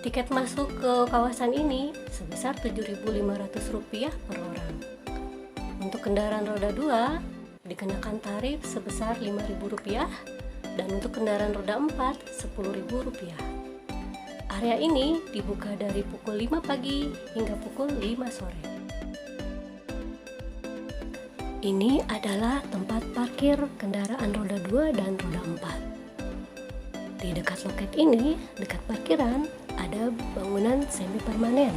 Tiket masuk ke kawasan ini sebesar Rp7.500 per orang. Untuk kendaraan roda 2 dikenakan tarif sebesar Rp5.000 dan untuk kendaraan roda 4 Rp10.000. Area ini dibuka dari pukul 5 pagi hingga pukul 5 sore. Ini adalah tempat parkir kendaraan roda 2 dan roda 4. Di dekat loket ini, dekat parkiran, ada bangunan semi permanen,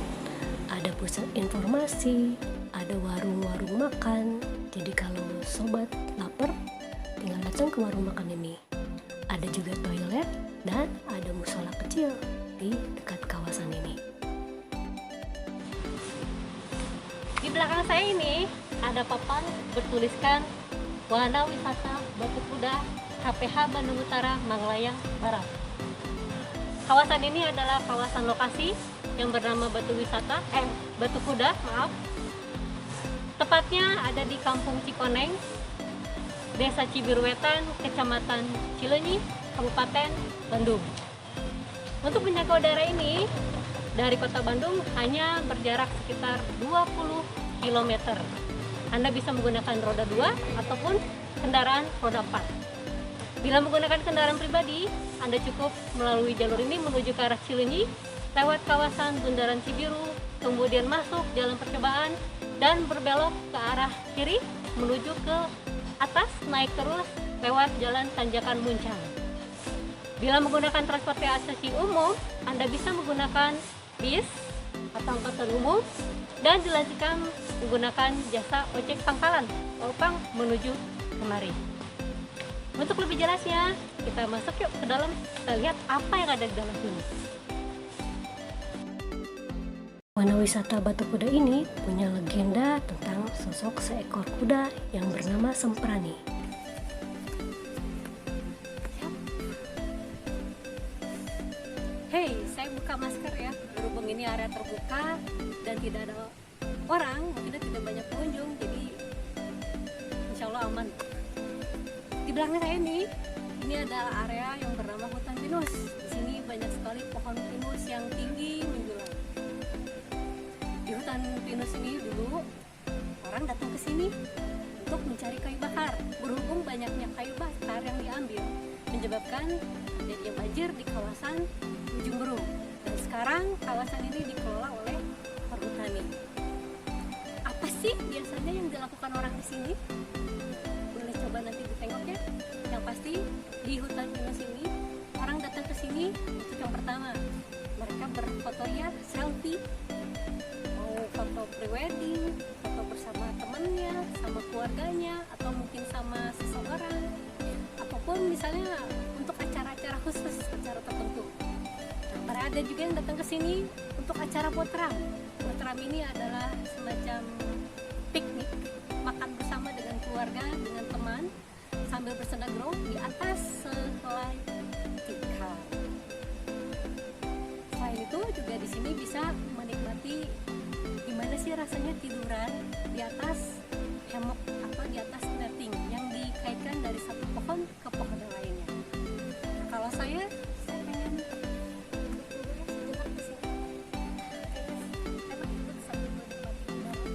ada pusat informasi, ada warung-warung makan. Jadi kalau sobat lapar, tinggal datang ke warung makan ini. Ada juga toilet dan ada musola kecil di dekat kawasan ini. Di belakang saya ini ada papan bertuliskan Wahana Wisata Batu Kuda KPH Bandung Utara Manglayang Barat. Kawasan ini adalah kawasan lokasi yang bernama Batu Kuda, Tepatnya ada di Kampung Cikoneng, Desa Cibiruwetan, Kecamatan Cileunyi, Kabupaten Bandung. Untuk menjangkau daerah ini dari kota Bandung hanya berjarak sekitar 20 km. Anda bisa menggunakan roda 2 ataupun kendaraan roda 4. Bila menggunakan kendaraan pribadi, Anda cukup melalui jalur ini menuju ke arah Cileunyi, lewat kawasan Bundaran Cibiru, kemudian masuk jalan percobaan dan berbelok ke arah kiri menuju ke atas, naik terus lewat jalan Tanjakan Muncang. Bila menggunakan transportasi umum, Anda bisa menggunakan bis atau angkutan umum dan dilanjutkan menggunakan jasa ojek pangkalan Opang menuju kemari. Untuk lebih jelasnya, kita masuk yuk ke dalam, kita lihat apa yang ada di dalam sini. Wahana wisata Batu Kuda ini punya legenda tentang sosok seekor kuda yang bernama Semprani. Hey, saya buka masker ya, berhubung ini area terbuka dan tidak ada orang, mungkin tidak banyak pengunjung, jadi insya Allah aman. Di belakang saya ini adalah area yang bernama hutan pinus. Di sini banyak sekali pohon pinus yang tinggi menjulang. Di hutan pinus ini dulu orang datang ke sini untuk mencari kayu bakar. Berhubung banyaknya kayu bakar yang diambil, menyebabkan terjadinya banjir di kawasan Ujung Berung. Dan sekarang kawasan ini dikelola oleh perhutani. Apa sih biasanya yang dilakukan orang di sini? Boleh coba nanti ditengok ya. Yang pasti di hutan pinus ini orang datang ke sini untuk yang pertama, mereka berfoto ya, selfie, mau foto prewedding, foto bersama temannya, sama keluarganya, atau mungkin sama seseorang, ataupun misalnya untuk acara-acara khusus, acara tertentu. Nah, ada juga yang datang ke sini untuk acara potram. Potram ini adalah semacam piknik, makan bersama dengan keluarga, dengan teman, sambil bersendagro di atas sehelai tikar. Selain itu juga di sini bisa menikmati gimana sih rasanya tiduran di atas hemok atau di atas netting yang dikaitkan dari satu pohon ke pohon yang lainnya. Nah, kalau saya pengen sejenak di sini. Enak ikut sambil menikmati udara.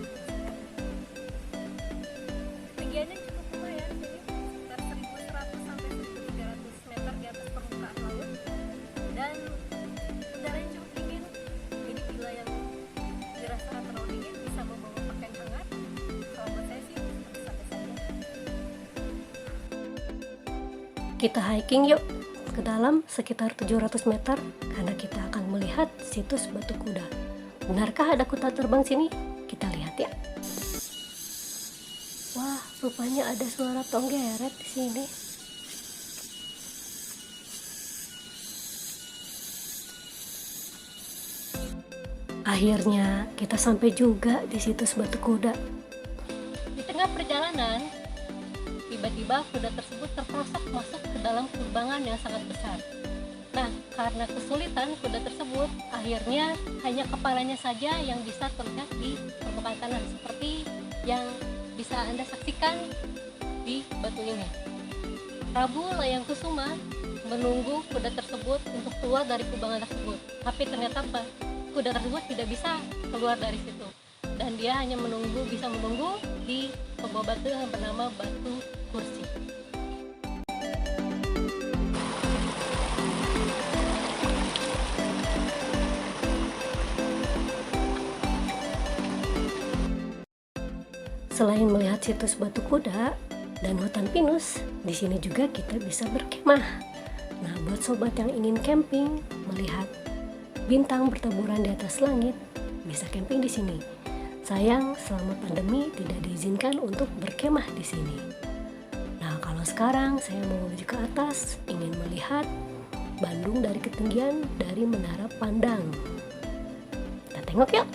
Ketinggiannya cukup lumayan, jadi sekitar 1.100 sampai 1.300 meter di atas permukaan laut, dan udaranya cukup dingin. Jadi bila yang dirasa terlalu dingin bisa membawa pakaian hangat. Kalau buat saya sih santai saja. Kita hiking yuk ke dalam sekitar 700 meter karena kita akan melihat situs Batu Kuda. Benarkah ada kuda terbang sini? Kita lihat ya. Wah, rupanya ada suara tonggeret di sini. Akhirnya kita sampai juga di situs Batu Kuda. Di tengah perjalanan, tiba-tiba kuda tersebut terperosok masuk ke dalam kubangan yang sangat besar. Nah, karena kesulitan kuda tersebut, akhirnya hanya kepalanya saja yang bisa terlihat di permukaan tanah, seperti yang bisa Anda saksikan di batu ini. Prabu Layang Kusuma menunggu kuda tersebut untuk keluar dari kubangan tersebut. Tapi ternyata kuda tersebut tidak bisa keluar dari situ, dan dia hanya bisa menunggu di sebuah batu yang bernama Batu Kursi. Selain melihat situs Batu Kuda dan hutan pinus, di sini juga kita bisa berkemah. Nah, buat sobat yang ingin camping, melihat bintang bertaburan di atas langit, bisa camping di sini. Sayang, selama pandemi tidak diizinkan untuk berkemah di sini. Nah, kalau sekarang saya mau menuju ke atas, ingin melihat Bandung dari ketinggian dari Menara Pandang. Kita tengok yuk.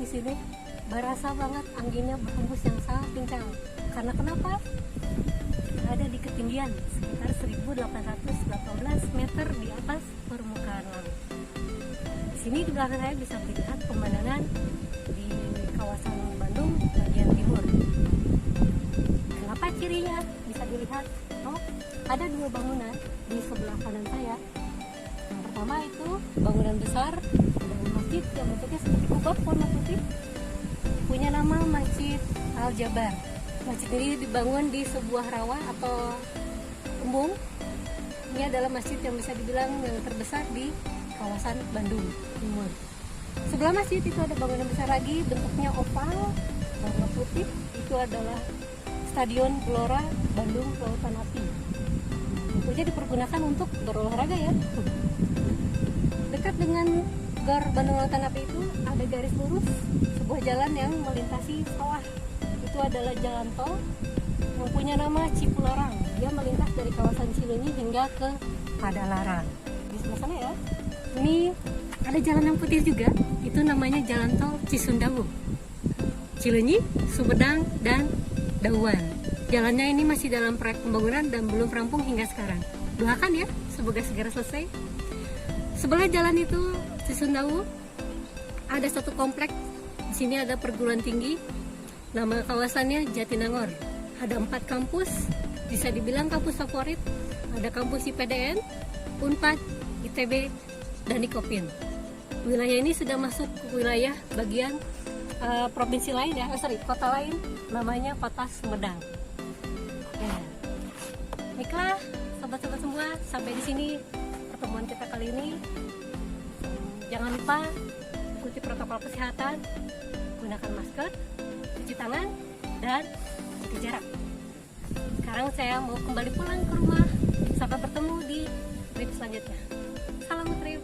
Di sini berasa banget anginnya berhembus yang sangat kencang. Karena kenapa? Ada di ketinggian sekitar 1818 meter di atas permukaan laut. Di sini di belakang saya bisa melihat pemandangan di kawasan Bandung bagian timur. Kenapa cirinya bisa dilihat? Oh, ada dua bangunan di sebelah kanan saya. Yang pertama itu bangunan besar dan masjid yang bentuknya seperti kubah warna putih, punya nama Masjid Al-Jabar. Masjid ini dibangun di sebuah rawa atau embung. Ini adalah masjid yang bisa dibilang yang terbesar di kawasan Bandung Timur. Sebelah masjid itu ada bangunan besar lagi, bentuknya oval warna putih. Itu adalah Stadion Gelora Bandung Lautan Api. Tentunya dipergunakan untuk berolahraga ya. Dekat dengan Gor Bandung Lautan Api itu ada garis lurus sebuah jalan yang melintasi sawah. Itu adalah jalan tol yang punya nama Cipularang. Dia melintas dari kawasan Cileunyi hingga ke Padalarang. Di sebelah sana ya. Ini ada jalan yang putih juga. Itu namanya jalan tol Cisundawu. Cileunyi, Sumedang, dan Dauan. Jalannya ini masih dalam proyek pembangunan dan belum rampung hingga sekarang. Doakan ya, semoga segera selesai. Sebelah jalan itu Cisundawu ada satu komplek. Di sini ada perguruan tinggi. Nama kawasannya Jatinangor. Ada 4 kampus, bisa dibilang kampus favorit. Ada kampus IPDN, Unpad, ITB, dan Ikopin. Wilayah ini sudah masuk ke wilayah bagian provinsi lain ya, kota lain, namanya Kota Sumedang. Ya. Baiklah, sobat-sobat semua, sampai di sini pertemuan kita kali ini. Jangan lupa ikuti protokol kesehatan, gunakan masker, cuci tangan, dan jaga jarak. Sekarang saya mau kembali pulang ke rumah. Sampai bertemu di trip selanjutnya. Salam trip.